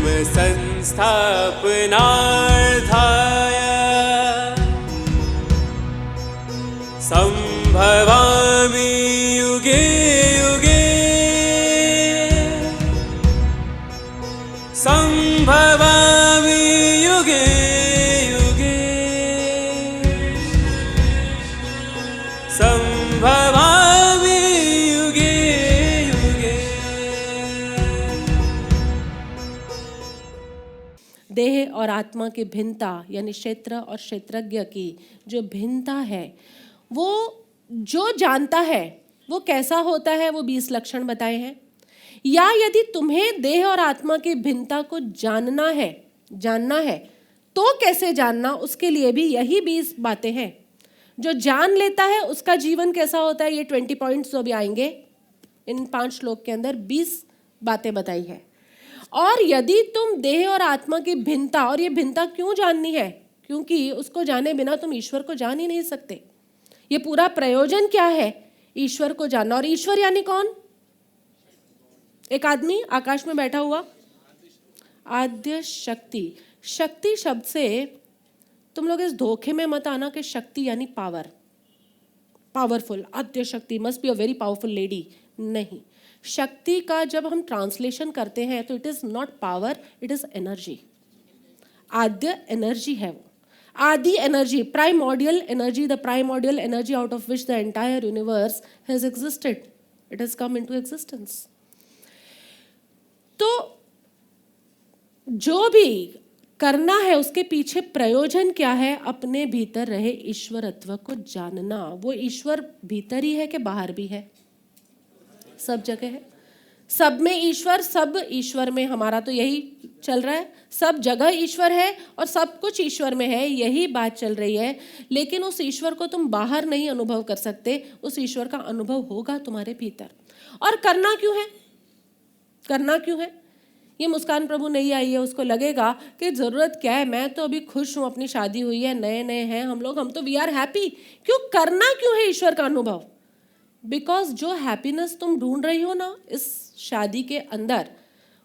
धर्म संस्थापनार्थाय संभवामि युगे युगे संभवामि युगे युगे संभवामि युगे युगे। देह और आत्मा की भिन्नता यानी क्षेत्र और क्षेत्रज्ञ की जो भिन्नता है, वो जो जानता है वो कैसा होता है, वो 20 लक्षण बताए हैं। या यदि तुम्हें देह और आत्मा की भिन्नता को जानना है तो कैसे जानना, उसके लिए भी यही 20 बातें हैं। जो जान लेता है उसका जीवन कैसा होता है, ये 20 पॉइंट्स जो भी आएंगे इन 5 श्लोक के अंदर 20 बातें बताई है। और यदि तुम देह और आत्मा की भिन्नता, और ये भिन्नता क्यों जाननी है, क्योंकि उसको जाने बिना तुम ईश्वर को जान ही नहीं सकते। ये पूरा प्रयोजन क्या है, ईश्वर को जानना। और ईश्वर यानी कौन? एक आदमी आकाश में बैठा हुआ, आद्य शक्ति। शक्ति शब्द से तुम लोग इस धोखे में मत आना कि शक्ति यानी पावर, पावरफुल, आद्य शक्ति must be a very powerful lady. नहीं, शक्ति का जब हम ट्रांसलेशन करते हैं तो it is not power, it is energy. आद्य एनर्जी है वो, आदि energy, primordial energy, the primordial energy out of which the entire universe has existed, it has come into existence. तो जो भी करना है उसके पीछे प्रयोजन क्या है, अपने भीतर रहे ईश्वरत्व को जानना। वो ईश्वर भीतर ही है कि बाहर भी है? सब जगह है, सब में ईश्वर, सब ईश्वर में। हमारा तो यही चल रहा है, सब जगह ईश्वर है और सब कुछ ईश्वर में है, यही बात चल रही है। लेकिन उस ईश्वर को तुम बाहर नहीं अनुभव कर सकते, उस ईश्वर का अनुभव होगा तुम्हारे भीतर। और करना क्यों है, करना क्यों है? ये मुस्कान प्रभु नहीं आई है, उसको लगेगा कि ज़रूरत क्या है, मैं तो अभी खुश हूँ, अपनी शादी हुई है, नए नए हैं हम लोग, हम तो वी आर हैप्पी। क्यों करना क्यों है ईश्वर का अनुभव? बिकॉज जो हैप्पीनेस तुम ढूंढ रही हो ना इस शादी के अंदर,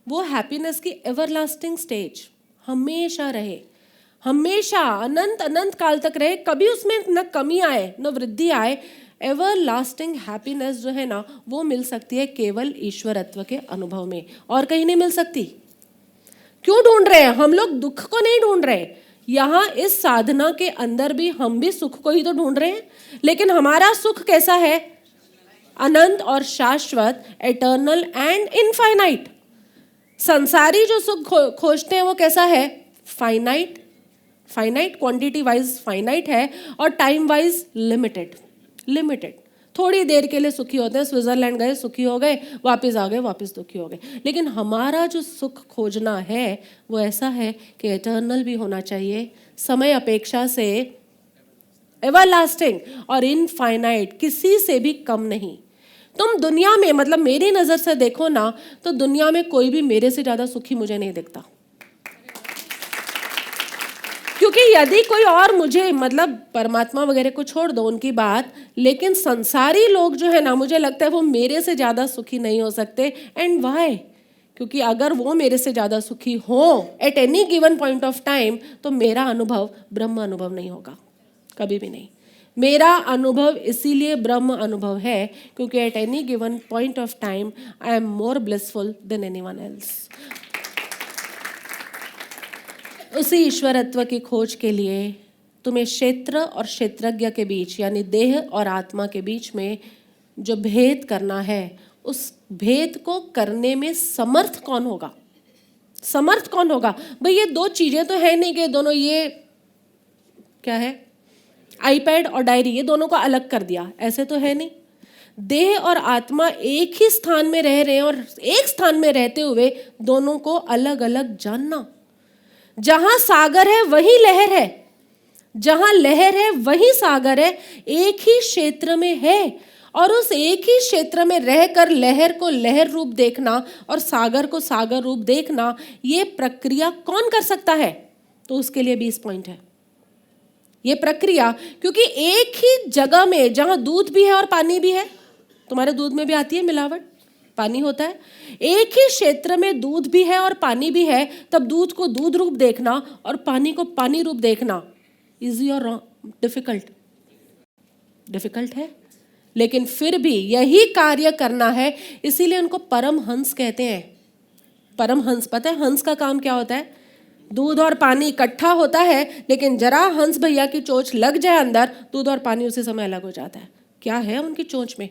वो हैप्पीनेस की एवरलास्टिंग स्टेज हमेशा रहे, हमेशा अनंत अनंत काल तक रहे, कभी उसमें न कमी आए न वृद्धि आए। एवरलास्टिंग हैप्पीनेस जो है ना वो मिल सकती है केवल ईश्वरत्व के अनुभव में, और कहीं नहीं मिल सकती। क्यों ढूंढ रहे हैं हम लोग? दुख को नहीं ढूंढ रहे। यहाँ इस साधना के अंदर भी हम भी सुख को ही तो ढूंढ रहे हैं, लेकिन हमारा सुख कैसा है? अनंत और शाश्वत, एटर्नल एंड इनफाइनाइट। संसारी जो सुख खोजते हैं वो कैसा है? Finite, finite quantity wise finite है और टाइम वाइज लिमिटेड, लिमिटेड। थोड़ी देर के लिए सुखी होते हैं, स्विट्जरलैंड गए सुखी हो गए, वापस आ गए, वापस दुखी हो गए। लेकिन हमारा जो सुख खोजना है वो ऐसा है कि एटर्नल भी होना चाहिए, समय अपेक्षा से एवरलास्टिंग और इनफाइनाइट, किसी से भी कम नहीं। तुम दुनिया में, मतलब मेरी नज़र से देखो ना, तो दुनिया में कोई भी मेरे से ज़्यादा सुखी मुझे नहीं दिखता। क्योंकि यदि कोई और मुझे, मतलब परमात्मा वगैरह को छोड़ दो उनकी बात, लेकिन संसारी लोग जो है ना, मुझे लगता है वो मेरे से ज़्यादा सुखी नहीं हो सकते। And why? क्योंकि अगर वो मेरे से ज़्यादा सुखी हो at any given point of time, तो मेरा अनुभव ब्रह्म अनुभव नहीं होगा, कभी भी नहीं। मेरा अनुभव इसीलिए ब्रह्म अनुभव है क्योंकि eight any given point of time I am more blissful than anyone else. उसी ईश्वरत्व की खोज के लिए तुम्हें क्षेत्र और क्षेत्रज्ञ के बीच, यानी देह और आत्मा के बीच में जो भेद करना है, उस भेद को करने में समर्थ कौन होगा? समर्थ कौन होगा? भाई ये दो चीजें तो है नहीं कि दोनों, ये क्या है, आईपैड और डायरी, ये दोनों को अलग कर दिया, ऐसे तो है नहीं। देह और आत्मा एक ही स्थान में रह रहे हैं और एक स्थान में रहते हुए दोनों को अलग अलग जानना। जहां सागर है वहीं लहर है, जहां लहर है वहीं सागर है, एक ही क्षेत्र में है। और उस एक ही क्षेत्र में रहकर लहर को लहर रूप देखना और सागर को सागर रूप देखना, ये प्रक्रिया कौन कर सकता है? तो उसके लिए 20 पॉइंट है ये प्रक्रिया। क्योंकि एक ही जगह में जहां दूध भी है और पानी भी है, तुम्हारे दूध में भी आती है मिलावट, पानी होता है। एक ही क्षेत्र में दूध भी है और पानी भी है, तब दूध को दूध रूप देखना और पानी को पानी रूप देखना इजी और डिफिकल्ट? डिफिकल्ट है, लेकिन फिर भी यही कार्य करना है, इसीलिए उनको परमहंस कहते हैं। परमहंस, पता है हंस का काम क्या होता है? दूध और पानी इकट्ठा होता है, लेकिन जरा हंस भैया की चोंच लग जाए अंदर, दूध और पानी उसी समय अलग हो जाता है। क्या है उनकी चोंच में?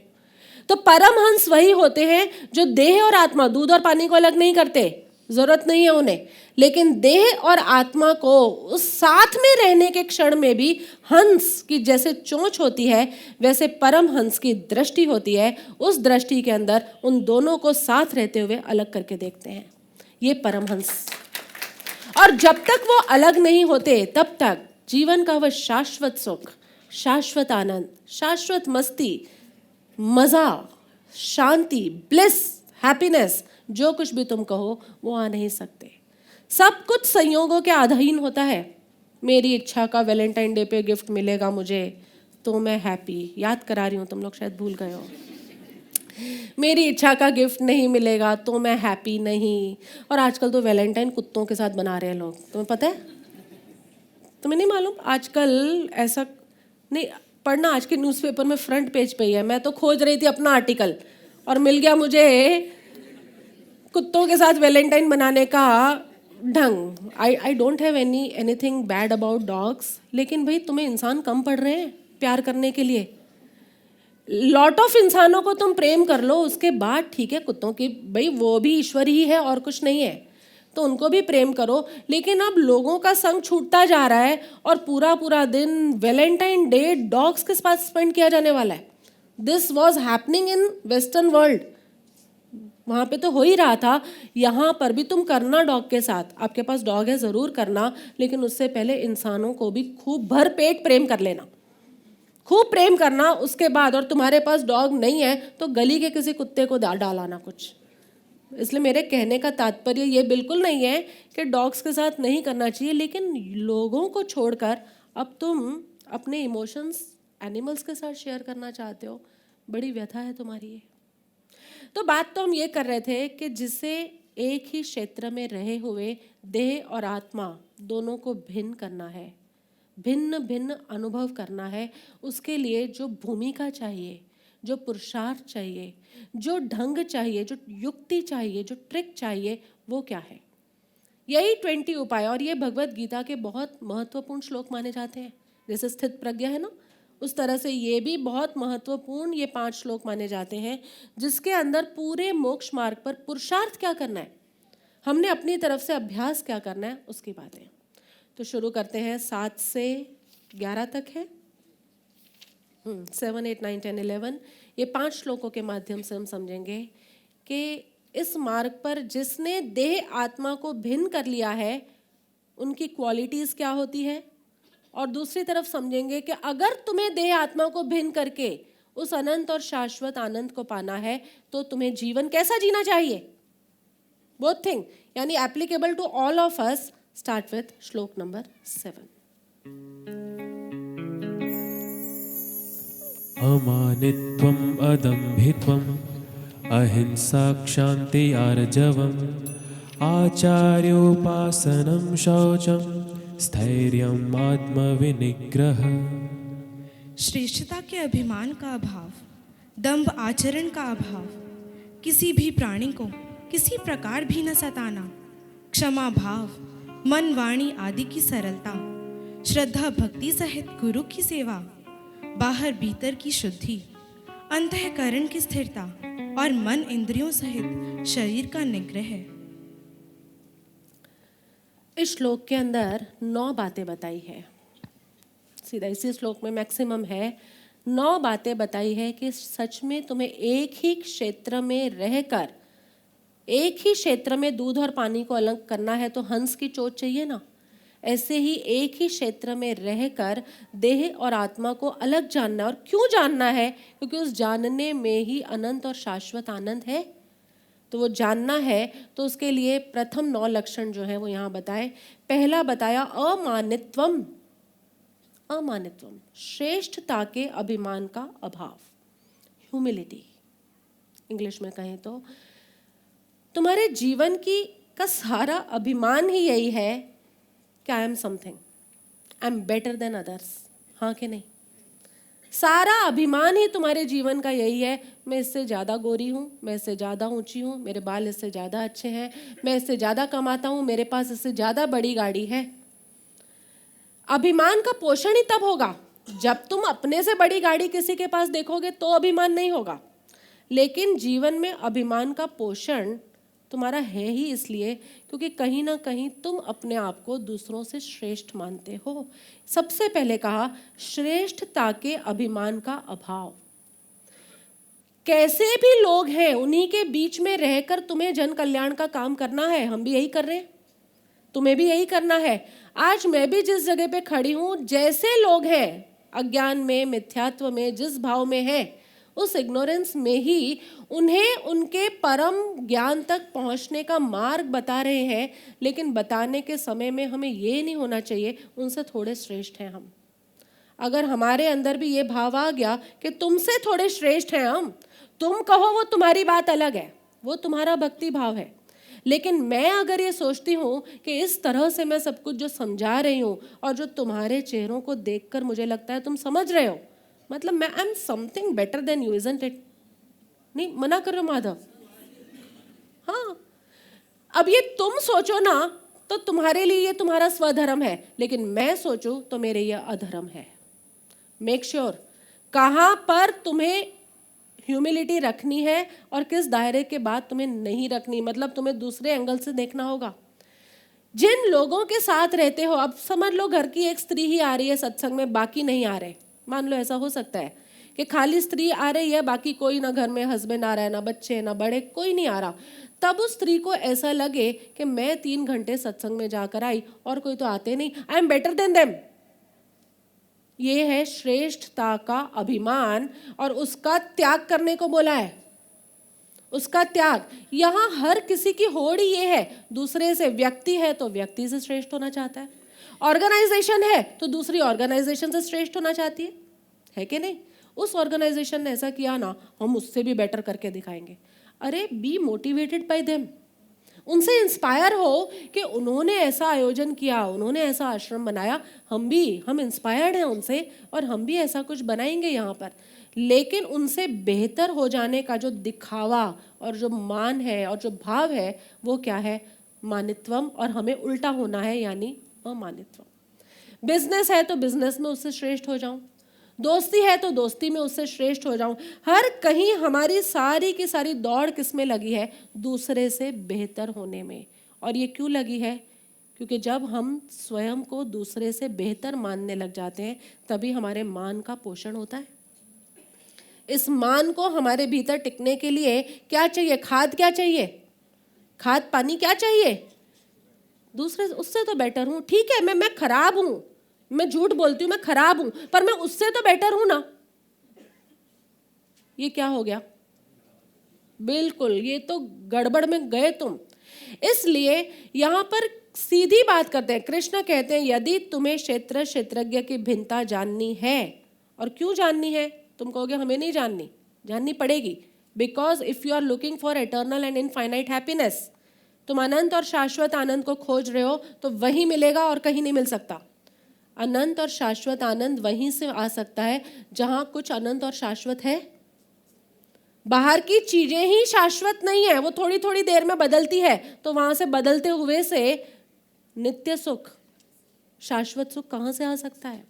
तो परमहंस वही होते हैं जो देह और आत्मा, दूध और पानी को अलग नहीं करते, जरूरत नहीं है उन्हें, लेकिन देह और आत्मा को उस साथ में रहने के क्षण में भी हंस की जैसे चोंच होती है, वैसे परमहंस की दृष्टि होती है। उस दृष्टि के अंदर उन दोनों को साथ रहते हुए अलग करके देखते हैं, ये परमहंस। और जब तक वो अलग नहीं होते, तब तक जीवन का वह शाश्वत सुख, शाश्वत आनंद, शाश्वत मस्ती, मजा, शांति, ब्लिस, हैप्पीनेस, जो कुछ भी तुम कहो, वो आ नहीं सकते। सब कुछ संयोगों के अधीन होता है। मेरी इच्छा का वैलेंटाइन डे पे गिफ्ट मिलेगा मुझे तो मैं हैप्पी, याद करा रही हूँ, तुम लोग शायद भूल गए हो। मेरी इच्छा का गिफ्ट नहीं मिलेगा तो मैं हैप्पी नहीं। और आजकल तो वैलेंटाइन कुत्तों के साथ बना रहे हैं लोग, तुम्हें पता है? तुम्हें नहीं मालूम? आजकल ऐसा नहीं पढ़ना, आज के न्यूज़पेपर में फ्रंट पेज पे ही है। मैं तो खोज रही थी अपना आर्टिकल और मिल गया मुझे कुत्तों के साथ वैलेंटाइन बनाने का ढंग। I don't have anything bad about dogs, लेकिन भाई तुम्हें इंसान कम पड़ रहे हैं प्यार करने के लिए? लॉट ऑफ इंसानों को तुम प्रेम कर लो, उसके बाद ठीक है कुत्तों की, भाई वो भी ईश्वर ही है और कुछ नहीं है, तो उनको भी प्रेम करो। लेकिन अब लोगों का संग छूटता जा रहा है और पूरा पूरा दिन वैलेंटाइन डे डॉग्स के साथ स्पेंड किया जाने वाला है। This was happening in western world, वहाँ पे तो हो ही रहा था, यहाँ पर भी तुम करना डॉग के साथ। आपके पास डॉग है ज़रूर करना, लेकिन उससे पहले इंसानों को भी खूब भर पेट प्रेम कर लेना, खूब प्रेम करना उसके बाद। और तुम्हारे पास डॉग नहीं है तो गली के किसी कुत्ते को डालाना कुछ। इसलिए मेरे कहने का तात्पर्य ये बिल्कुल नहीं है कि डॉग्स के साथ नहीं करना चाहिए, लेकिन लोगों को छोड़कर अब तुम अपने इमोशंस एनिमल्स के साथ शेयर करना चाहते हो, बड़ी व्यथा है तुम्हारी ये। तो बात तो हम ये कर रहे थे कि जिसे एक ही क्षेत्र में रहे हुए देह और आत्मा दोनों को भिन्न करना है, भिन्न भिन्न अनुभव करना है, उसके लिए जो भूमिका चाहिए, जो पुरुषार्थ चाहिए, जो ढंग चाहिए, जो युक्ति चाहिए, जो ट्रिक चाहिए, वो क्या है? यही 20 उपाय। और ये भगवत गीता के बहुत महत्वपूर्ण श्लोक माने जाते हैं। जैसे स्थित प्रज्ञा है ना, उस तरह से ये भी बहुत महत्वपूर्ण ये 5 श्लोक माने जाते हैं, जिसके अंदर पूरे मोक्ष मार्ग पर पुरुषार्थ क्या करना है, हमने अपनी तरफ से अभ्यास क्या करना है, उसकी बातें। तो शुरू करते हैं, 7 से 11 तक है, 7, 8, 9, 10, 11। ये 5 श्लोकों के माध्यम से हम समझेंगे कि इस मार्ग पर जिसने देह आत्मा को भिन्न कर लिया है, उनकी क्वालिटीज़ क्या होती है। और दूसरी तरफ समझेंगे कि अगर तुम्हें देह आत्मा को भिन्न करके उस अनंत और शाश्वत आनंद को पाना है, तो तुम्हें जीवन कैसा जीना चाहिए। बोथ थिंग, यानी applicable to all of us. Start with shloka number 7। अमानित्वम् अदम्भित्वम् अहिंसा क्षान्ति आर्जवम् आचार्योपासनं शौचं स्थैर्यम् आत्मविनिग्रह। श्रेष्ठता के अभिमान का अभाव, दंभ आचरण का अभाव, किसी भी प्राणी को किसी प्रकार भी न सताना, क्षमा भाव, मन वाणी आदि की सरलता, श्रद्धा भक्ति सहित गुरु की सेवा, बाहर भीतर की शुद्धि, अंतःकरण की स्थिरता और मन इंद्रियों सहित शरीर का निग्रह है। इस श्लोक के अंदर 9 बातें बताई है। सीधा इसी श्लोक में मैक्सिमम है 9 बातें बताई है कि सच में तुम्हें एक ही क्षेत्र में रहकर, एक ही क्षेत्र में दूध और पानी को अलग करना है तो हंस की चोंच चाहिए ना। ऐसे ही एक ही क्षेत्र में रहकर देह और आत्मा को अलग जानना है। और क्यों जानना है? क्योंकि उस जानने में ही अनंत और शाश्वत आनंद है। तो वो जानना है, तो उसके लिए प्रथम 9 लक्षण जो है वो यहाँ बताए। पहला बताया अमानित्वम। अमानित्वम, श्रेष्ठता के अभिमान का अभाव, ह्यूमिलिटी। इंग्लिश में कहें तो तुम्हारे जीवन की का सारा अभिमान ही यही है कि I am something, I am better than others. हाँ कि नहीं? सारा अभिमान ही तुम्हारे जीवन का यही है, मैं इससे ज़्यादा गोरी हूँ, मैं इससे ज़्यादा ऊंची हूँ, मेरे बाल इससे ज़्यादा अच्छे हैं, मैं इससे ज़्यादा कमाता हूँ, मेरे पास इससे ज़्यादा बड़ी गाड़ी है। अभिमान का पोषण ही तब होगा जब तुम अपने से बड़ी गाड़ी किसी के पास देखोगे तो अभिमान नहीं होगा। लेकिन जीवन में अभिमान का पोषण तुम्हारा है ही इसलिए क्योंकि कहीं ना कहीं तुम अपने आप को दूसरों से श्रेष्ठ मानते हो। सबसे पहले कहा श्रेष्ठता के अभिमान का अभाव। कैसे भी लोग हैं उन्हीं के बीच में रहकर तुम्हें जन कल्याण का काम करना है। हम भी यही कर रहे हैं, तुम्हें भी यही करना है। आज मैं भी जिस जगह पे खड़ी हूं, जैसे लोग हैं अज्ञान में, मिथ्यात्व में, जिस भाव में है, उस इग्नोरेंस में ही उन्हें उनके परम ज्ञान तक पहुंचने का मार्ग बता रहे हैं। लेकिन बताने के समय में हमें ये नहीं होना चाहिए उनसे थोड़े श्रेष्ठ हैं हम। अगर हमारे अंदर भी ये भाव आ गया कि तुमसे थोड़े श्रेष्ठ हैं हम, तुम कहो वो तुम्हारी बात अलग है, वो तुम्हारा भक्ति भाव है। लेकिन मैं अगर ये सोचती हूँ कि इस तरह से मैं सब कुछ जो समझा रही हूँ और जो तुम्हारे चेहरों को देखकर मुझे लगता है तुम समझ रहे हो, मतलब मैं I am something better than you, isn't it? नहीं, मना कर रहे हो माधव? हाँ, अब ये तुम सोचो ना तो तुम्हारे लिए ये तुम्हारा स्वधर्म है, लेकिन मैं सोचूं तो मेरे ये अधर्म है। मेक श्योर कहाँ पर तुम्हें ह्यूमिलिटी रखनी है और किस दायरे के बाद तुम्हें नहीं रखनी, मतलब तुम्हें दूसरे एंगल से देखना होगा। जिन लोगों के साथ रहते हो, अब समझ लो घर की एक स्त्री ही आ रही है सत्संग में, बाकी नहीं आ रहे, मान लो ऐसा हो सकता है कि खाली स्त्री आ रही है, बाकी कोई ना घर में हस्बैंड आ रहा है, ना बच्चे ना बड़े, कोई नहीं आ रहा। तब उस स्त्री को ऐसा लगे कि मैं 3 घंटे सत्संग में जाकर आई और कोई तो आते नहीं, I am better than them. ये है श्रेष्ठता का अभिमान और उसका त्याग करने को बोला है, उसका त्याग। यहाँ हर किसी की होड़ ही ये है, दूसरे से, व्यक्ति है तो व्यक्ति से श्रेष्ठ होना चाहता है, ऑर्गेनाइजेशन है तो दूसरी ऑर्गेनाइजेशन से श्रेष्ठ होना चाहती है कि नहीं? उस ऑर्गेनाइजेशन ने ऐसा किया ना, हम उससे भी बेटर करके दिखाएंगे। अरे बी मोटिवेटेड बाय देम, उनसे इंस्पायर हो कि उन्होंने ऐसा आयोजन किया, उन्होंने ऐसा आश्रम बनाया, हम इंस्पायर्ड हैं उनसे और हम भी ऐसा कुछ बनाएंगे यहाँ पर। लेकिन उनसे बेहतर हो जाने का जो दिखावा और जो मान है और जो भाव है वो क्या है? मानित्वम। और हमें उल्टा होना है, यानी अमानित्वम। बिजनेस है तो बिजनेस में उससे श्रेष्ठ हो जाऊं, दोस्ती है तो दोस्ती में उससे श्रेष्ठ हो जाऊं। हर कहीं हमारी सारी की सारी दौड़ किस में लगी है? दूसरे से बेहतर होने में। और ये क्यों लगी है? क्योंकि जब हम स्वयं को दूसरे से बेहतर मानने लग जाते हैं तभी हमारे मान का पोषण होता है। इस मान को हमारे भीतर टिकने के लिए क्या चाहिए? खाद क्या चाहिए? खाद पानी क्या चाहिए? दूसरे उससे तो बेटर हूं, ठीक है, मैं खराब हूं, मैं झूठ बोलती हूँ, मैं खराब हूं, पर मैं उससे तो बेटर हूं ना। ये क्या हो गया? बिल्कुल, ये तो गड़बड़ में गए तुम। इसलिए यहां पर सीधी बात करते हैं। कृष्ण कहते हैं यदि तुम्हें क्षेत्र क्षेत्रज्ञ की भिन्नता जाननी है, और क्यों जाननी है? तुम कहोगे हमें नहीं जाननी, जाननी पड़ेगी। Because if you are looking for eternal and infinite happiness, तुम अनंत और शाश्वत आनंद को खोज रहे हो तो वही मिलेगा और कहीं नहीं मिल सकता। अनंत और शाश्वत आनंद वहीं से आ सकता है जहां कुछ अनंत और शाश्वत है। बाहर की चीजें ही शाश्वत नहीं है, वो थोड़ी थोड़ी देर में बदलती है, तो वहां से बदलते हुए से नित्य सुख, शाश्वत सुख कहां से आ सकता है?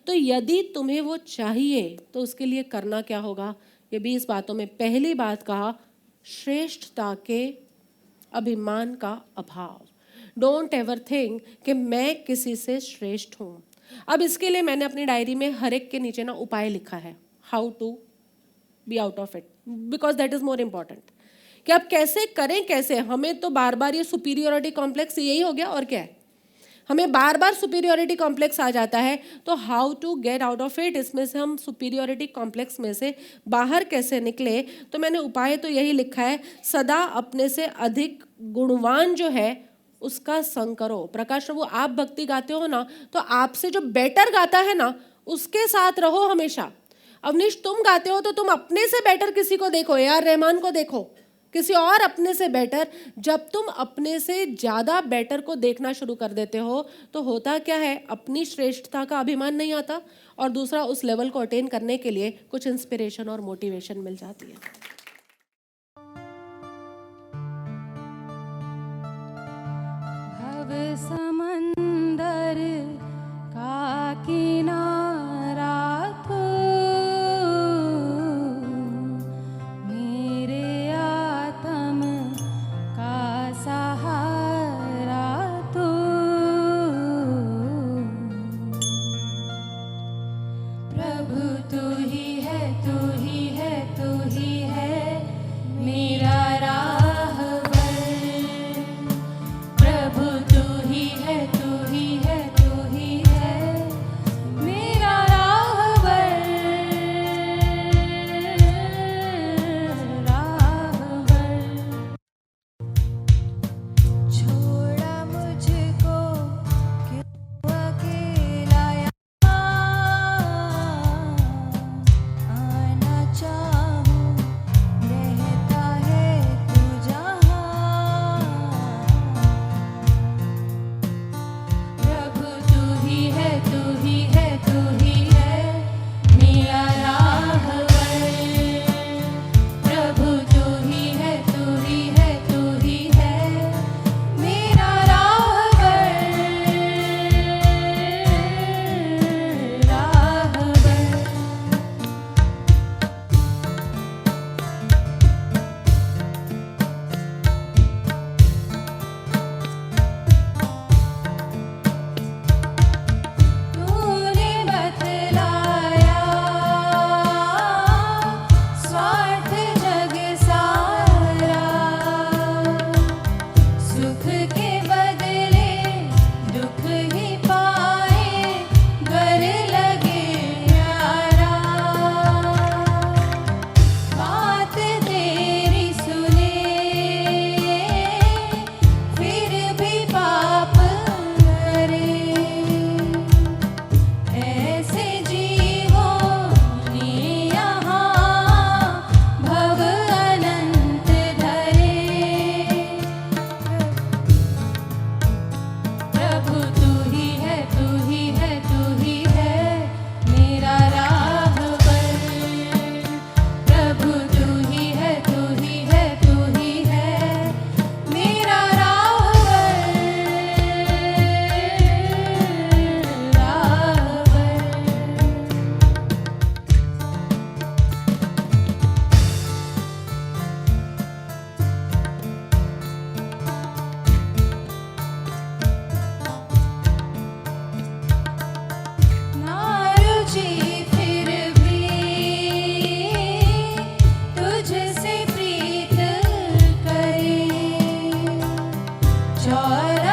तो यदि तुम्हें वो चाहिए तो उसके लिए करना क्या होगा? ये 20 बातों में पहली बात कहा, श्रेष्ठता के अभिमान का अभाव। डोंट एवर थिंक कि मैं किसी से श्रेष्ठ हूं। अब इसके लिए मैंने अपनी डायरी में हर एक के नीचे ना उपाय लिखा है, how to be out of it, because that is more important. कि अब कैसे करें, कैसे? हमें तो बार बार ये सुपीरियोरिटी कॉम्प्लेक्स यही हो गया और क्या है, हमें बार बार सुपीरियोरिटी कॉम्प्लेक्स आ जाता है। तो how to get out of it, इसमें से हम सुपीरियोरिटी कॉम्प्लेक्स में से बाहर कैसे निकले? तो मैंने उपाय तो यही लिखा है, सदा अपने से अधिक गुणवान जो है उसका संग करो। प्रकाश प्रभु, आप भक्ति गाते हो ना, तो आपसे जो बेटर गाता है ना उसके साथ रहो हमेशा। अवनीश तुम गाते हो तो तुम अपने से बेटर किसी को देखो, यार रहमान को देखो, किसी और अपने से बेटर। जब तुम अपने से ज़्यादा बेटर को देखना शुरू कर देते हो तो होता क्या है, अपनी श्रेष्ठता का अभिमान नहीं आता, और दूसरा उस लेवल को अटेन करने के लिए कुछ इंस्पिरेशन और मोटिवेशन मिल जाती है। भव समंदर का किनारा तू, मेरे आत्म का सहारा तू, प्रभु तू ही है, तू ही है, तू ही है मेरा राहबर। प्रभु तू ही है, तू ही है, तू ही है मेरा राहबर, राहबर। छोड़ा मुझको क्यों अकेला यहाँ, आना चाहूँ रहता है तू जहाँ। प्रभु तू ही है, तू ही है, तू ही है मेरा राहबर। प्रभु तू ही है, तू ही है, तू ही है मेरा राहबर, राहबर। तूने बतलाया स्वार्थ जग सारा, सुख के बदले दुख ही पाए गर लगे प्यारा। बात तेरी सुने फिर भी पाप करे, ऐसे जीवों ने यहाँ भव अनंत धरे। प्रभु तू ही है, तू ही है, तू ही है मेरा राहबर। प्रभु तू ही है, तू ही है, तू ही है मेरा राहबर, राहबर। ना रुचि फिर भी तुझसे प्रीत करे, चौरा